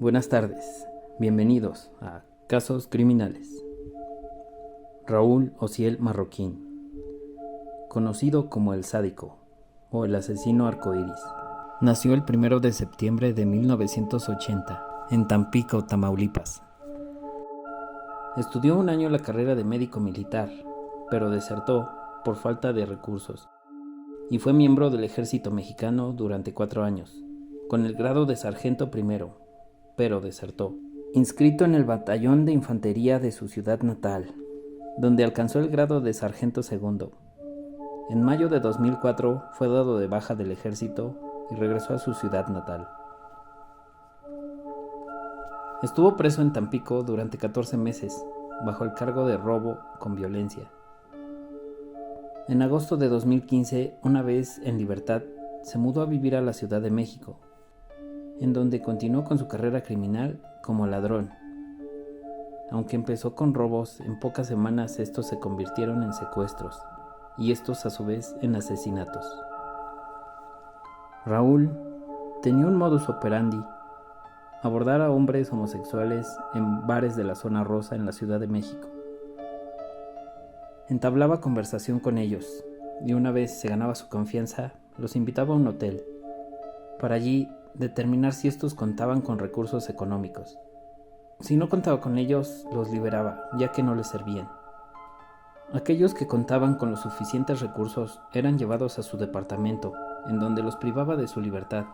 Buenas tardes, bienvenidos a Casos Criminales. Raúl Ociel Marroquín, conocido como el Sádico o el Asesino Arcoíris, nació el 1 de septiembre de 1980 en Tampico, Tamaulipas. Estudió un año la carrera de médico militar, pero desertó por falta de recursos y fue miembro del ejército mexicano durante 4 años, con el grado de sargento primero, pero desertó. Inscrito en el batallón de infantería de su ciudad natal, donde alcanzó el grado de sargento segundo. En mayo de 2004 fue dado de baja del ejército y regresó a su ciudad natal. Estuvo preso en Tampico durante 14 meses, bajo el cargo de robo con violencia. En agosto de 2015, una vez en libertad, se mudó a vivir a la Ciudad de México, en donde continuó con su carrera criminal como ladrón. Aunque empezó con robos, en pocas semanas estos se convirtieron en secuestros, y estos a su vez en asesinatos. Raúl tenía un modus operandi: abordar a hombres homosexuales en bares de la zona rosa en la Ciudad de México. Entablaba conversación con ellos, y una vez se ganaba su confianza, los invitaba a un hotel, para allí determinar si estos contaban con recursos económicos. Si no contaba con ellos, los liberaba, ya que no les servían. Aquellos que contaban con los suficientes recursos eran llevados a su departamento, en donde los privaba de su libertad.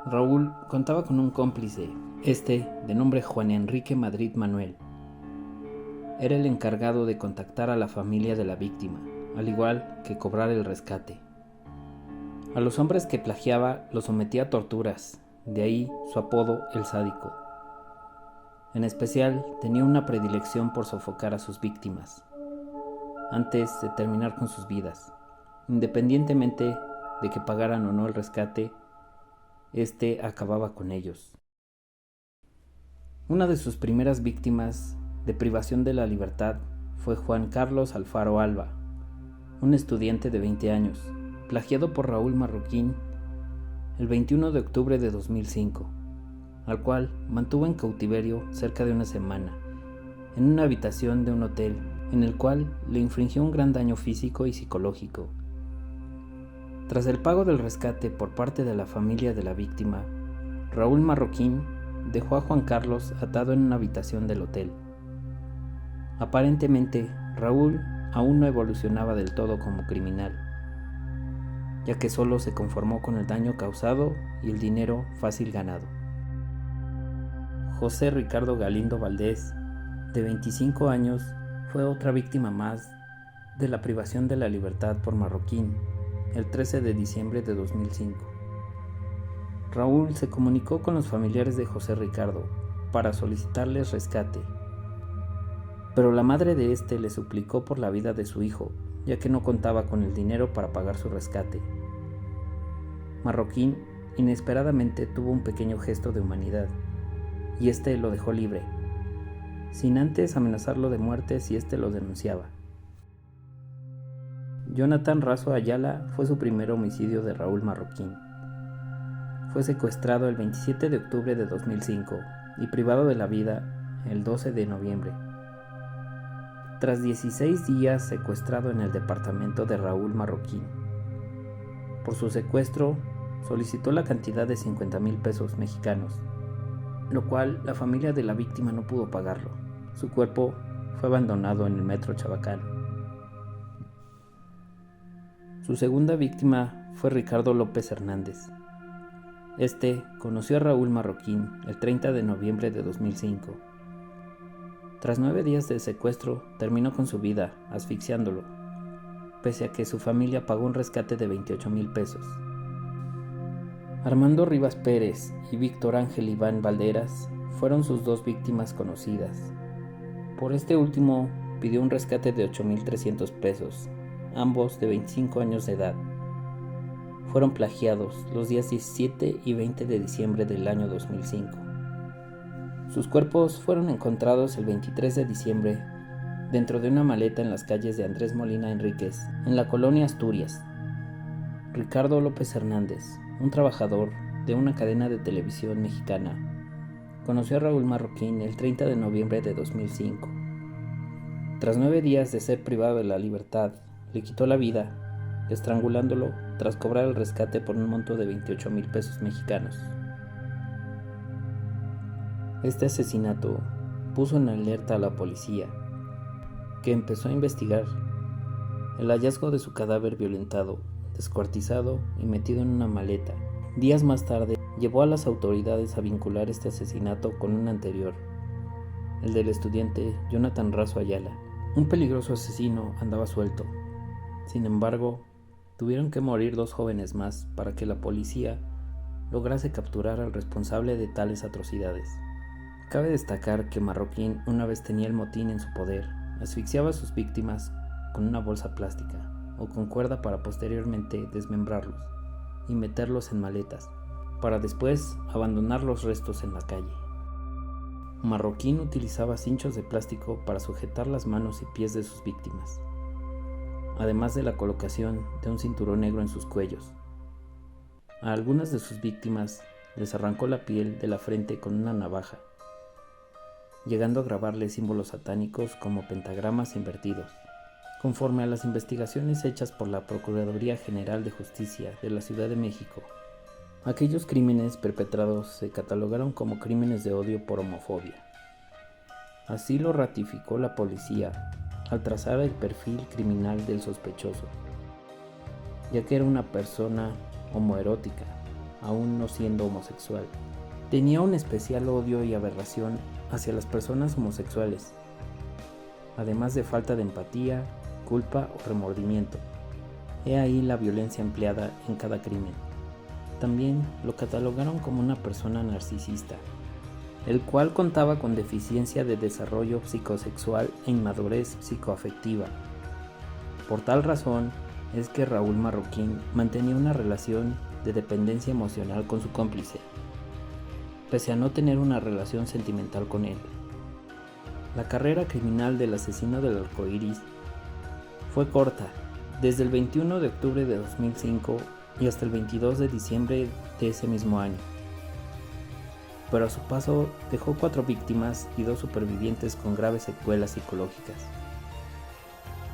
Raúl contaba con un cómplice, de nombre Juan Enrique Madrid Manuel. Era el encargado de contactar a la familia de la víctima, al igual que cobrar el rescate. A los hombres que plagiaba los sometía a torturas, de ahí su apodo El Sádico. En especial, tenía una predilección por sofocar a sus víctimas, antes de terminar con sus vidas. Independientemente de que pagaran o no el rescate, acababa con ellos. Una de sus primeras víctimas de privación de la libertad fue Juan Carlos Alfaro Alba, un estudiante de 20 años, plagiado por Raúl Marroquín el 21 de octubre de 2005, al cual mantuvo en cautiverio cerca de una semana, en una habitación de un hotel, en el cual le infligió un gran daño físico y psicológico. Tras el pago del rescate por parte de la familia de la víctima, Raúl Marroquín dejó a Juan Carlos atado en una habitación del hotel. Aparentemente, Raúl aún no evolucionaba del todo como criminal, ya que solo se conformó con el daño causado y el dinero fácil ganado. José Ricardo Galindo Valdés, de 25 años, fue otra víctima más de la privación de la libertad por Marroquín el 13 de diciembre de 2005. Raúl se comunicó con los familiares de José Ricardo para solicitarles rescate, pero la madre de le suplicó por la vida de su hijo, ya que no contaba con el dinero para pagar su rescate. Marroquín inesperadamente tuvo un pequeño gesto de humanidad, y lo dejó libre, sin antes amenazarlo de muerte si lo denunciaba. Jonathan Razo Ayala fue su primer homicidio de Raúl Marroquín. Fue secuestrado el 27 de octubre de 2005 y privado de la vida el 12 de noviembre. Tras 16 días secuestrado en el departamento de Raúl Marroquín. Por su secuestro, solicitó la cantidad de 50,000 pesos mexicanos, lo cual la familia de la víctima no pudo pagarlo. Su cuerpo fue abandonado en el metro Chabacán. Su segunda víctima fue Ricardo López Hernández. Conoció a Raúl Marroquín el 30 de noviembre de 2005. Tras 9 días de secuestro, terminó con su vida, asfixiándolo, pese a que su familia pagó un rescate de 28,000 pesos. Armando Rivas Pérez y Víctor Ángel Iván Valderas fueron sus dos víctimas conocidas. Por último, pidió un rescate de 8,300 pesos, ambos de 25 años de edad. Fueron plagiados los días 17 y 20 de diciembre del año 2005. Sus cuerpos fueron encontrados el 23 de diciembre dentro de una maleta en las calles de Andrés Molina Enríquez, en la colonia Asturias. Ricardo López Hernández, un trabajador de una cadena de televisión mexicana, conoció a Raúl Marroquín el 30 de noviembre de 2005. Tras 9 días de ser privado de la libertad, le quitó la vida, estrangulándolo tras cobrar el rescate por un monto de 28,000 pesos mexicanos. Este asesinato puso en alerta a la policía, que empezó a investigar el hallazgo de su cadáver violentado, descuartizado y metido en una maleta. Días más tarde, llevó a las autoridades a vincular este asesinato con un anterior, el del estudiante Jonathan Razo Ayala. Un peligroso asesino andaba suelto. Sin embargo, tuvieron que morir 2 jóvenes más para que la policía lograse capturar al responsable de tales atrocidades. Cabe destacar que Marroquín una vez tenía el motín en su poder, asfixiaba a sus víctimas con una bolsa plástica o con cuerda para posteriormente desmembrarlos y meterlos en maletas, para después abandonar los restos en la calle. Marroquín utilizaba cinchos de plástico para sujetar las manos y pies de sus víctimas, además de la colocación de un cinturón negro en sus cuellos. A algunas de sus víctimas les arrancó la piel de la frente con una navaja, llegando a grabarles símbolos satánicos como pentagramas invertidos. Conforme a las investigaciones hechas por la Procuraduría General de Justicia de la Ciudad de México, aquellos crímenes perpetrados se catalogaron como crímenes de odio por homofobia. Así lo ratificó la policía al trazar el perfil criminal del sospechoso, ya que era una persona homoerótica, aún no siendo homosexual. Tenía un especial odio y aberración hacia las personas homosexuales, además de falta de empatía, culpa o remordimiento. He ahí la violencia empleada en cada crimen. También lo catalogaron como una persona narcisista, el cual contaba con deficiencia de desarrollo psicosexual e inmadurez psicoafectiva. Por tal razón es que Raúl Marroquín mantenía una relación de dependencia emocional con su cómplice, pese a no tener una relación sentimental con él. La carrera criminal del asesino del arcoíris fue corta, desde el 21 de octubre de 2005 y hasta el 22 de diciembre de ese mismo año. Pero a su paso dejó 4 víctimas y 2 supervivientes con graves secuelas psicológicas.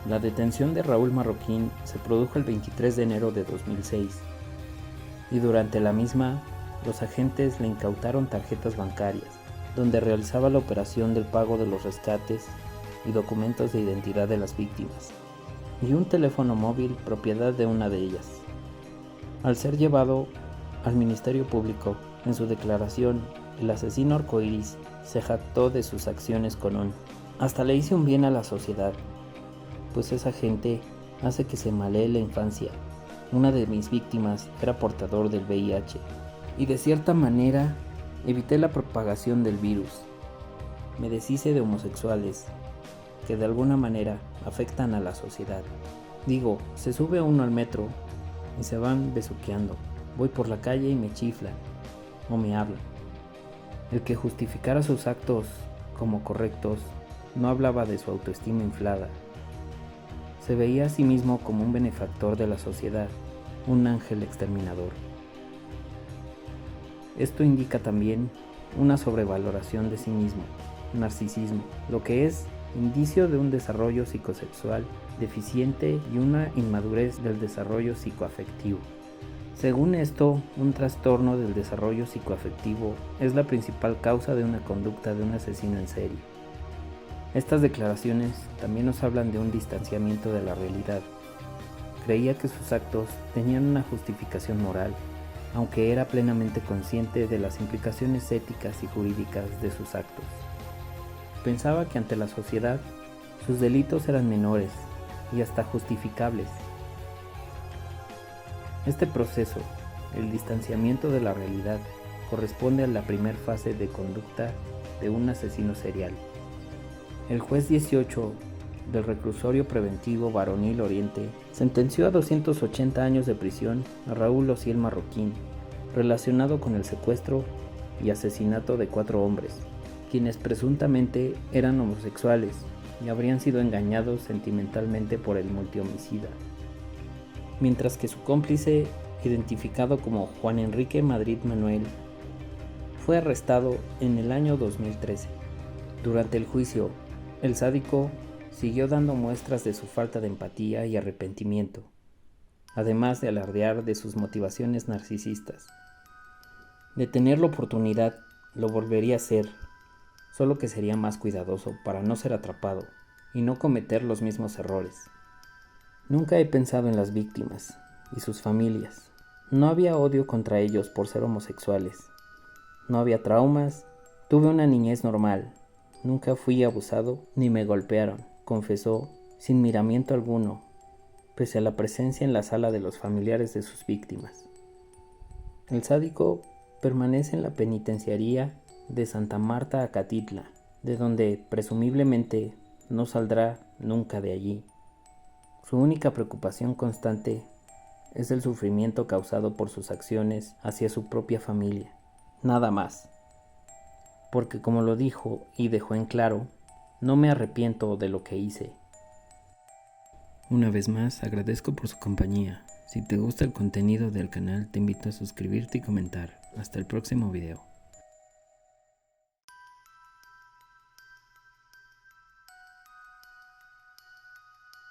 La detención de Raúl Marroquín se produjo el 23 de enero de 2006 y durante la misma los agentes le incautaron tarjetas bancarias, donde realizaba la operación del pago de los rescates y documentos de identidad de las víctimas, y un teléfono móvil propiedad de una de ellas. Al ser llevado al Ministerio Público, en su declaración, el asesino arcoíris se jactó de sus acciones con un "hasta le hice un bien a la sociedad, pues esa gente hace que se malee la infancia. Una de mis víctimas era portador del VIH y de cierta manera evité la propagación del virus. Me deshice de homosexuales que de alguna manera afectan a la sociedad. Digo, se sube uno al metro y se van besuqueando. Voy por la calle y me chiflan o me hablan". El que justificara sus actos como correctos no hablaba de su autoestima inflada. Se veía a sí mismo como un benefactor de la sociedad, un ángel exterminador. Esto indica también una sobrevaloración de sí mismo, narcisismo, lo que es indicio de un desarrollo psicosexual deficiente y una inmadurez del desarrollo psicoafectivo. Según esto, un trastorno del desarrollo psicoafectivo es la principal causa de una conducta de un asesino en serie. Estas declaraciones también nos hablan de un distanciamiento de la realidad. Creía que sus actos tenían una justificación moral, aunque era plenamente consciente de las implicaciones éticas y jurídicas de sus actos. Pensaba que ante la sociedad, sus delitos eran menores y hasta justificables. Este proceso, el distanciamiento de la realidad, corresponde a la primera fase de conducta de un asesino serial. El juez 18 del Reclusorio Preventivo Varonil Oriente sentenció a 280 años de prisión a Raúl Ociel Marroquín, relacionado con el secuestro y asesinato de 4 hombres, quienes presuntamente eran homosexuales y habrían sido engañados sentimentalmente por el multihomicida, mientras que su cómplice identificado como Juan Enrique Madrid Manuel, fue arrestado en el año 2013. Durante el juicio, el sádico siguió dando muestras de su falta de empatía y arrepentimiento, además de alardear de sus motivaciones narcisistas. De tener la oportunidad, lo volvería a hacer, solo que sería más cuidadoso para no ser atrapado y no cometer los mismos errores. Nunca he pensado en las víctimas y sus familias. No había odio contra ellos por ser homosexuales. No había traumas. Tuve una niñez normal. Nunca fui abusado ni me golpearon, confesó, sin miramiento alguno, pese a la presencia en la sala de los familiares de sus víctimas. El sádico permanece en la penitenciaría de Santa Marta Acatitla, de donde presumiblemente no saldrá nunca de allí. Su única preocupación constante es el sufrimiento causado por sus acciones hacia su propia familia, nada más. Porque como lo dijo y dejó en claro, no me arrepiento de lo que hice. Una vez más, agradezco por su compañía. Si te gusta el contenido del canal, te invito a suscribirte y comentar. Hasta el próximo video.